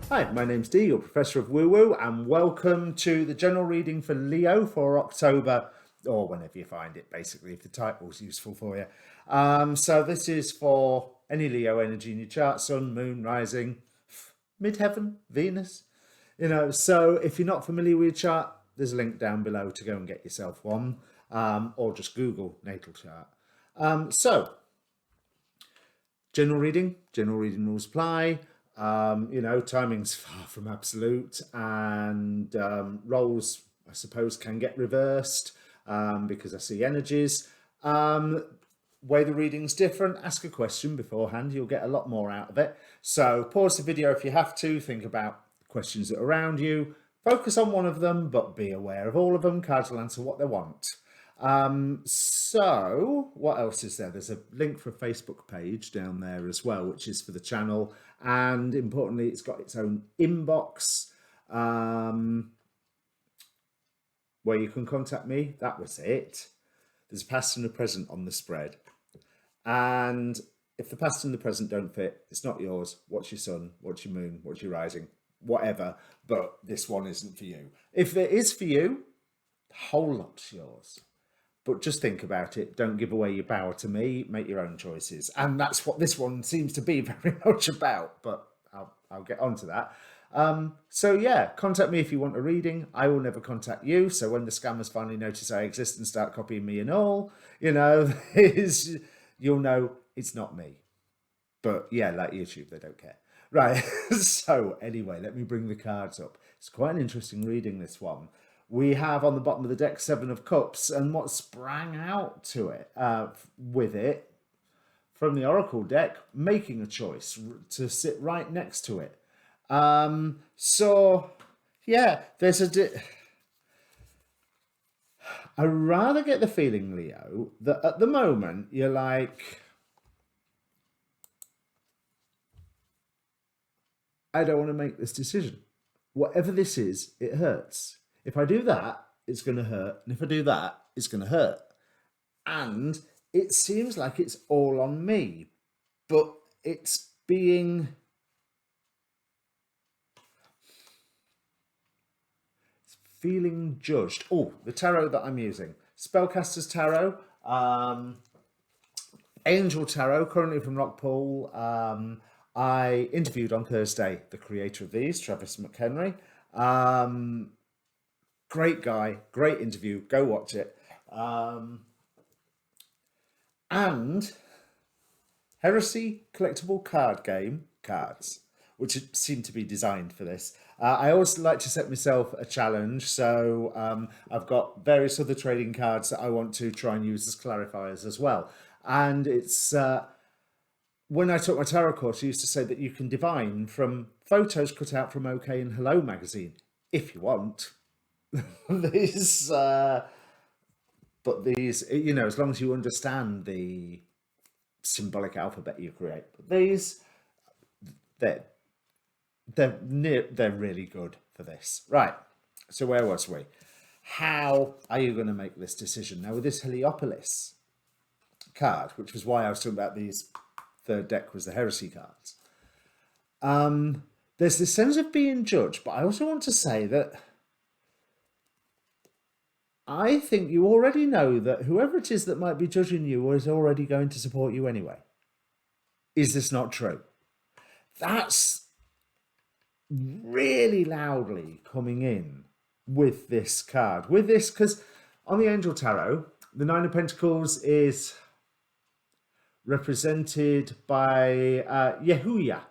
Hi, my name's Dee, your Professor of Woo Woo, and welcome to the general reading for Leo for October, or whenever you find it, basically, if the title's useful for you. So this is for any Leo energy in your chart, Sun, Moon, Rising, Midheaven, Venus. So if you're not familiar with your chart, there's a link down below to go and get yourself one, or just Google natal chart. So general reading rules apply. Timing's far from absolute, and roles, I suppose, can get reversed because I see energies. Way the reading's different, ask a question beforehand, you'll get a lot more out of it. So pause the video if you have to, think about the questions that are around you, focus on one of them, but be aware of all of them. Cards will answer what they want. So what else is there? There's a link for a Facebook page down there as well, which is for the channel, and importantly it's got its own inbox where you can contact me. That was it. There's a past and a present on the spread, and if the past and the present don't fit, it's not yours. What's your sun? What's your moon? What's your rising? Whatever, but this one isn't for you. If it is for you, the whole lot's yours. But just think about it. Don't give away your power to me. Make your own choices. And that's what this one seems to be very much about. But I'll get on to that. So yeah, contact me if you want a reading. I will never contact you. So when the scammers finally notice I exist and start copying me and all, you'll know it's not me. But yeah, like YouTube, they don't care. Right. So anyway, let me bring the cards up. It's quite an interesting reading, this one. We have on the bottom of the deck 7 of Cups, and what sprang out to it with it from the Oracle deck, making a choice to sit right next to it. So yeah, I rather get the feeling, Leo, that at the moment you're like, I don't want to make this decision. Whatever this is, it hurts. If I do that, it's going to hurt. And if I do that, it's going to hurt. And it seems like it's all on me, but it's feeling judged. Oh, the tarot that I'm using. Spellcaster's Tarot. Angel Tarot, currently from Rockpool. I interviewed on Thursday the creator of these, Travis McHenry. Great guy, great interview. Go watch it. And Heresy collectible card game cards, which seem to be designed for this. I always like to set myself a challenge, so I've got various other trading cards that I want to try and use as clarifiers as well. And it's when I took my tarot course, I used to say that you can divine from photos cut out from OK and Hello magazine if you want. These, but these, as long as you understand the symbolic alphabet you create, but these, they're really good for this. Right. So where was we? How are you going to make this decision now with this Heliopolis card, which was why I was talking about these third deck was the heresy cards. There's this sense of being judged, but I also want to say that I think you already know that whoever it is that might be judging you is already going to support you anyway. Is this not true? That's really loudly coming in with this card. With this, because on the Angel Tarot, the Nine of Pentacles is represented by Yehuya,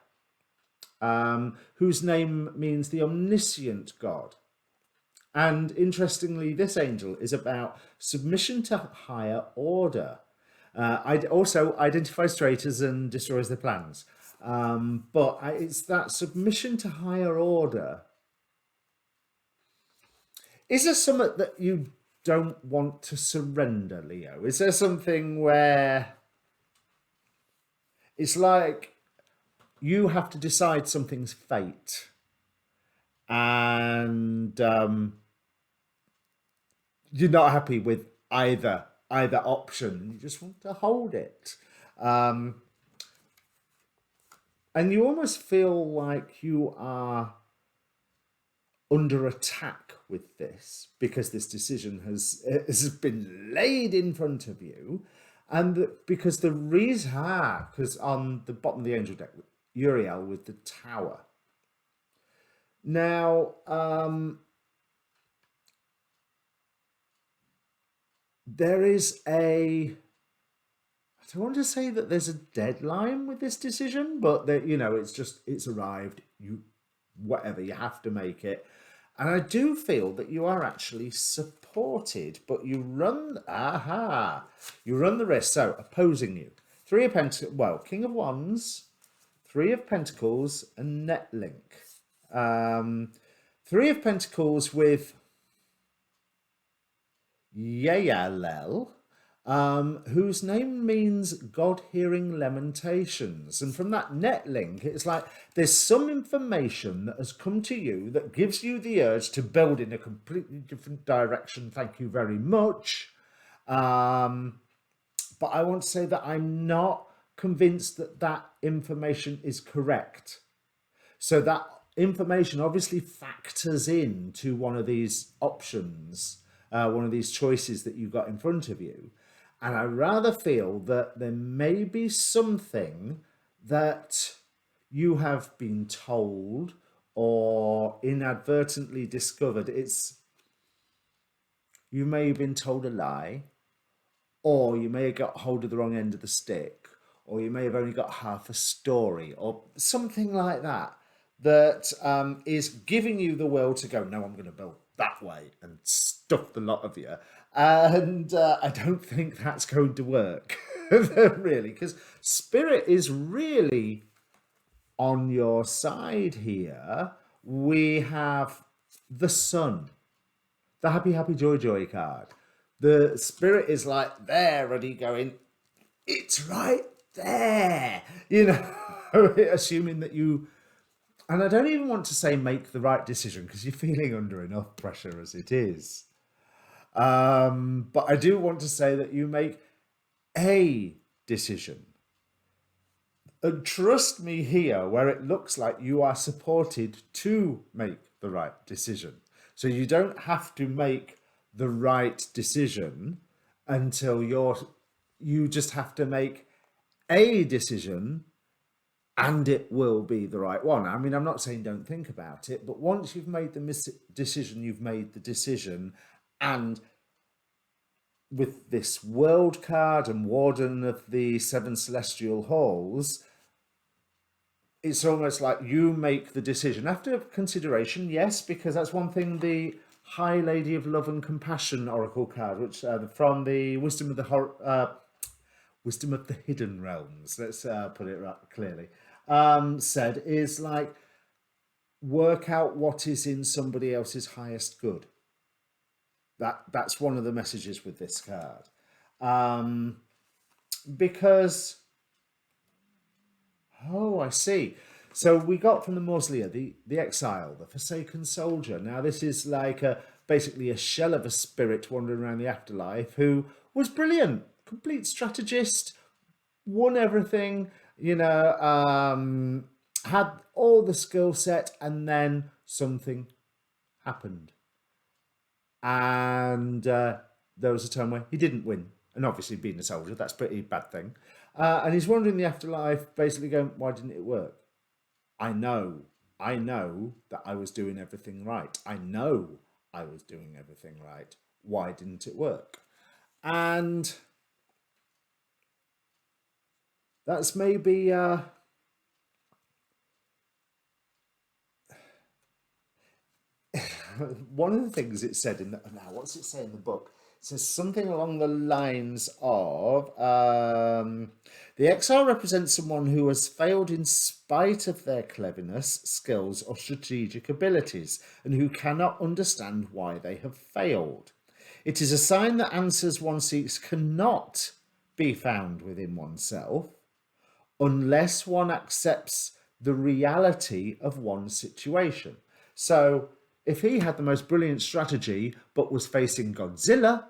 whose name means the omniscient God. And interestingly, this angel is about submission to higher order. It also identifies traitors and destroys their plans. But it's that submission to higher order. Is there something that you don't want to surrender, Leo? Is there something where it's like you have to decide something's fate, and you're not happy with either option? You just want to hold it. and you almost feel like you are under attack with this because this decision has been laid in front of you, and because the reason, because on the bottom of the angel deck, Uriel with the Tower. Now, there is I don't want to say that there's a deadline with this decision, but that, it's arrived. Whatever, you have to make it. And I do feel that you are actually supported, but you run the risk. So opposing you, Three of Pentacles, well, King of Wands, Three of Pentacles, and Netlink. Three of Pentacles with Yaelel, whose name means God-hearing lamentations. And from that net link, it's like there's some information that has come to you that gives you the urge to build in a completely different direction. Thank you very much. But I want to say that I'm not convinced that that information is correct. So that information obviously factors into one of these options, one of these choices that you've got in front of you. And I rather feel that there may be something that you have been told or inadvertently discovered. You may have been told a lie, or you may have got hold of the wrong end of the stick, or you may have only got half a story, or something like that, that is giving you the will to go, no, I'm going to build that way and stuff the lot of you. And I don't think that's going to work, really, because Spirit is really on your side here. We have the Sun, the happy, happy, joy, joy card. The Spirit is like there, ready, going, it's right there, assuming that you, and I don't even want to say make the right decision because you're feeling under enough pressure as it is. But I do want to say that you make a decision. And trust me here, where it looks like you are supported to make the right decision. So you don't have to make the right decision until you just have to make a decision, and it will be the right one. I mean, I'm not saying don't think about it, but once you've made the decision, you've made the decision. And with this World card and Warden of the Seven Celestial Halls, it's almost like you make the decision after consideration, yes, because that's one thing the High Lady of Love and Compassion Oracle card, which from the Wisdom of the Hidden Realms, let's put it right clearly, said is like, work out what is in somebody else's highest good. That's one of the messages with this card. Because, I see. So we got from the Mausolea, the Exile, the Forsaken Soldier. Now this is like basically a shell of a spirit wandering around the afterlife who was brilliant, complete strategist, won everything, had all the skill set, and then something happened. And there was a time where he didn't win. And obviously being a soldier, that's a pretty bad thing. And he's wandering the afterlife, basically going, why didn't it work? I know that I was doing everything right. I know I was doing everything right. Why didn't it work? And that's maybe... one of the things it said in what's it say in the book? It says something along the lines of the exile represents someone who has failed in spite of their cleverness, skills, or strategic abilities, and who cannot understand why they have failed. It is a sign that answers one seeks cannot be found within oneself unless one accepts the reality of one's situation. So if he had the most brilliant strategy but was facing Godzilla,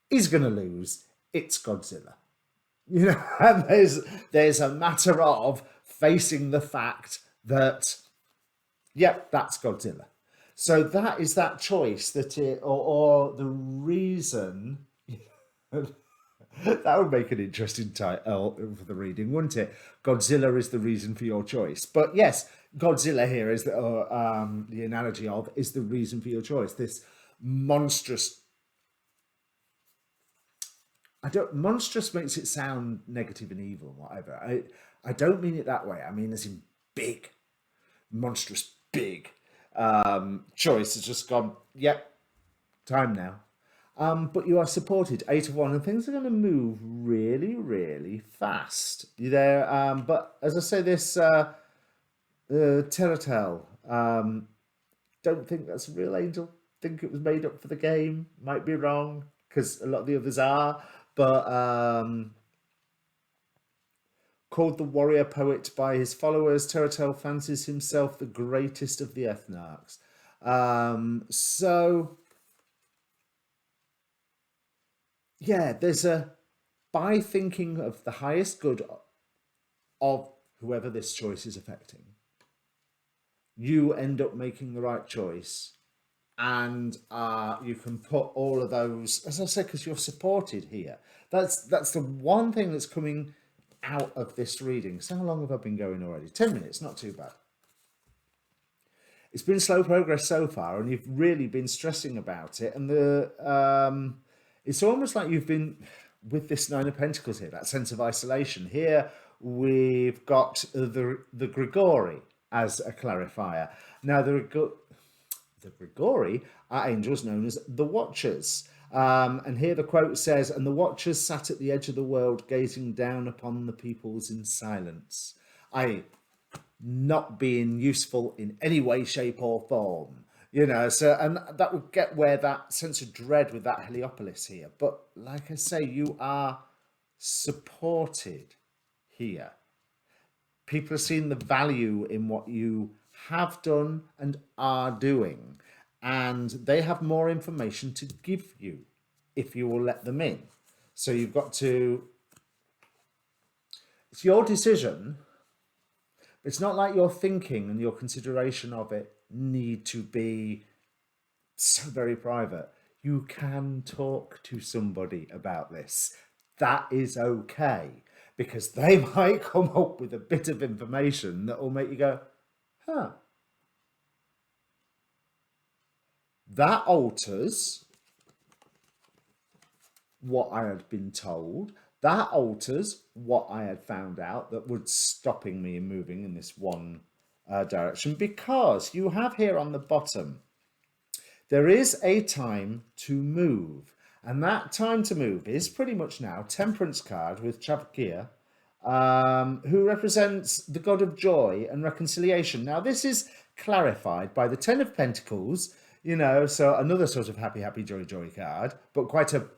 he's going to lose. It's Godzilla. And there's a matter of facing the fact that, yep, that's Godzilla. So that is that choice that or the reason. That would make an interesting title for the reading, wouldn't it? Godzilla is the reason for your choice. But yes, Godzilla here is the analogy of is the reason for your choice. This monstrous. Monstrous makes it sound negative and evil and whatever. I don't mean it that way. I mean as in big, monstrous, big. Choice has just gone. Yep, time now. But you are supported 8 of 1, and things are going to move really, really fast. You there? But as I say, this Terratel, don't think that's a real angel. Think it was made up for the game. Might be wrong because a lot of the others are. But called the warrior poet by his followers, Terratel fancies himself the greatest of the ethnarchs. So. Yeah, by thinking of the highest good of whoever this choice is affecting, you end up making the right choice. And you can put all of those, as I said, because you're supported here. That's the one thing that's coming out of this reading. So how long have I been going already? 10 minutes, not too bad. It's been slow progress so far, and you've really been stressing about it. And it's almost like you've been with this Nine of Pentacles here, that sense of isolation. Here we've got the Grigori as a clarifier. Now the Grigori are angels known as the Watchers. And here the quote says, "And the Watchers sat at the edge of the world, gazing down upon the peoples in silence." Not being useful in any way, shape, or form. So, and that would get where that sense of dread with that Heliopolis here. But like I say, you are supported here. People are seeing the value in what you have done and are doing. And they have more information to give you if you will let them in. So you've got to, it's your decision. It's not like your thinking and your consideration of it need to be so very private. You can talk to somebody about this. That is okay, because they might come up with a bit of information that will make you go, huh. That alters what I had been told. That alters what I had found out that was stopping me in moving in this one direction, because you have here on the bottom, there is a time to move. And that time to move is pretty much now Temperance card with Chavakir, who represents the god of joy and reconciliation. Now, this is clarified by the 10 of Pentacles, so another sort of happy, happy, joy, joy card, but quite a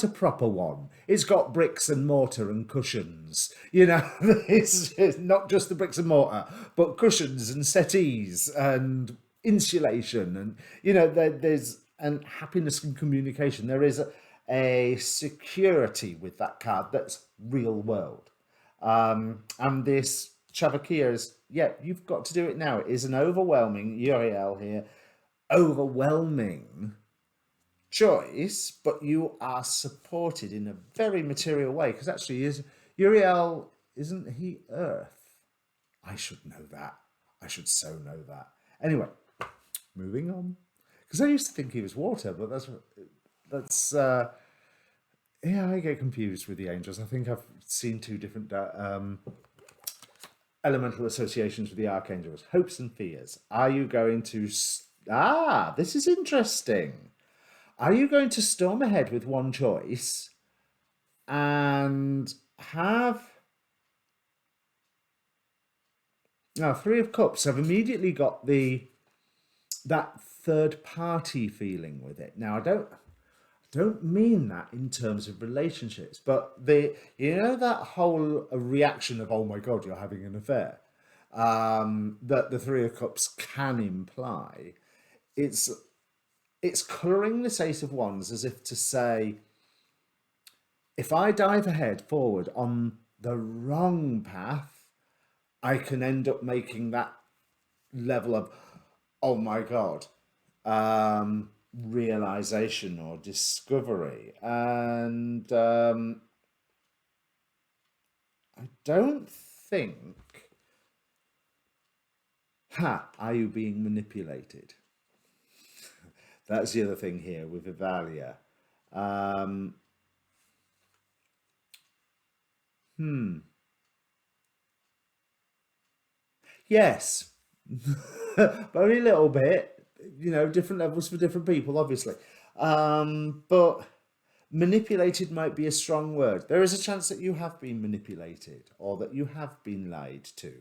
proper one. It's got bricks and mortar and cushions. It's not just the bricks and mortar, but cushions and settees and insulation, and there's and happiness and communication. There is a security with that card that's real world. And this Chavakir is, you've got to do it now. It is an overwhelming, Uriel here, overwhelming choice, but you are supported in a very material way, because actually Uriel, isn't he Earth? I should know that. I should so know that. Anyway, moving on, because I used to think he was water, but that's I get confused with the angels. I think I've seen two different elemental associations with the archangels. Hopes and fears. Are you going to this is interesting. Are you going to storm ahead with one choice and have... Now, Three of Cups, I've immediately got that third party feeling with it. Now, I don't mean that in terms of relationships, but that whole reaction of, oh my God, you're having an affair, that the Three of Cups can imply. It's colouring this Ace of Wands as if to say, if I dive forward on the wrong path, I can end up making that level of, oh my God, realization or discovery. And I don't think, are you being manipulated? That's the other thing here with Evalia. Um, yes, but only a little bit. Different levels for different people, obviously. But manipulated might be a strong word. There is a chance that you have been manipulated or that you have been lied to.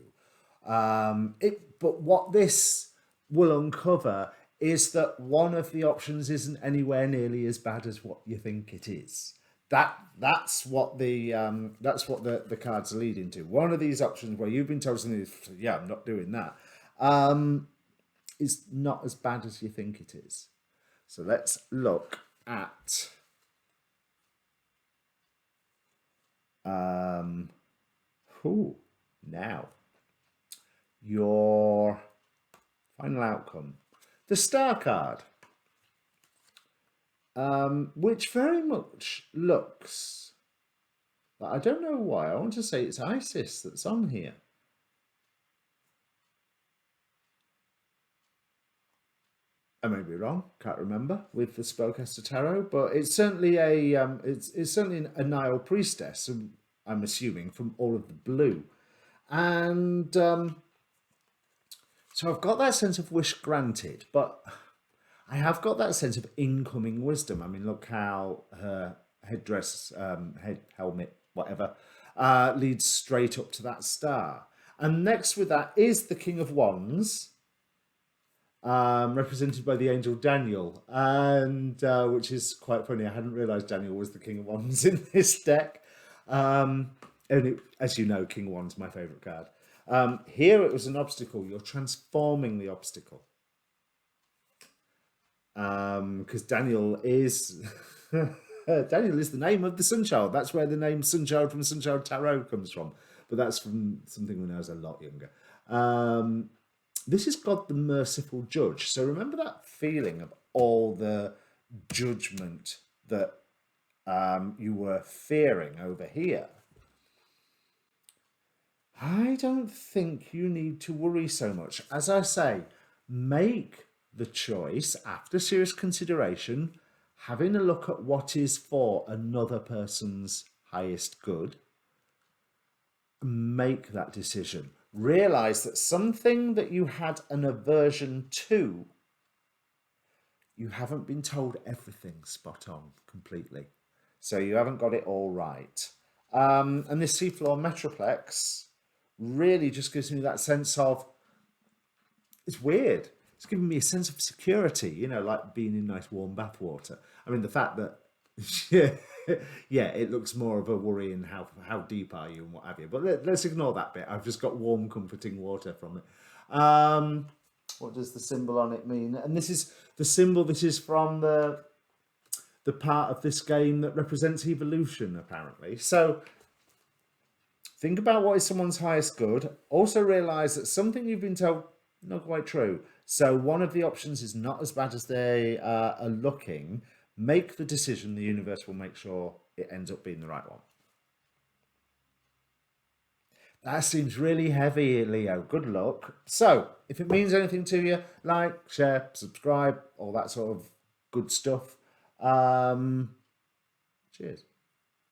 But what this will uncover is that one of the options isn't anywhere nearly as bad as what you think it is. That's what the cards are leading to. One of these options where you've been told something, yeah, I'm not doing that, is not as bad as you think it is. So let's look at now your final outcome. The Star card, which very much looks, but I don't know why. I want to say it's Isis that's on here. I may be wrong, can't remember with the Spellcaster Tarot, but it's certainly it's certainly a Nile priestess. I'm assuming from all of the blue, and so I've got that sense of wish granted, but I have got that sense of incoming wisdom. I mean, look how her headdress, head helmet, whatever, leads straight up to that star, and next with that is the King of Wands, represented by the angel Daniel, and which is quite funny. I hadn't realised Daniel was the King of Wands in this deck. As you know, King of Wands, my favourite card. Here it was an obstacle. You're transforming the obstacle. Because Daniel is Daniel is the name of the Sunchild. That's where the name Sunchild from Sunchild Tarot comes from. But that's from something when I was a lot younger. This is God the Merciful Judge. So remember that feeling of all the judgment that you were fearing over here. I don't think you need to worry so much. As I say, make the choice after serious consideration, having a look at what is for another person's highest good. Make that decision. Realize that something that you had an aversion to, you haven't been told everything spot on completely. So you haven't got it all right. And this seafloor metroplex really just gives me that sense of, it's weird. It's giving me a sense of security, like being in nice warm bath water. I mean, the fact that, yeah, it looks more of a worry in how deep are you and what have you. But let's ignore that bit. I've just got warm, comforting water from it. What does the symbol on it mean? And this is the symbol. This is from the part of this game that represents evolution, apparently. So think about what is someone's highest good. Also realize that something you've been told, not quite true. So one of the options is not as bad as they are looking. Make the decision. The universe will make sure it ends up being the right one. That seems really heavy, Leo. Good luck. So if it means anything to you, like, share, subscribe, all that sort of good stuff. Cheers.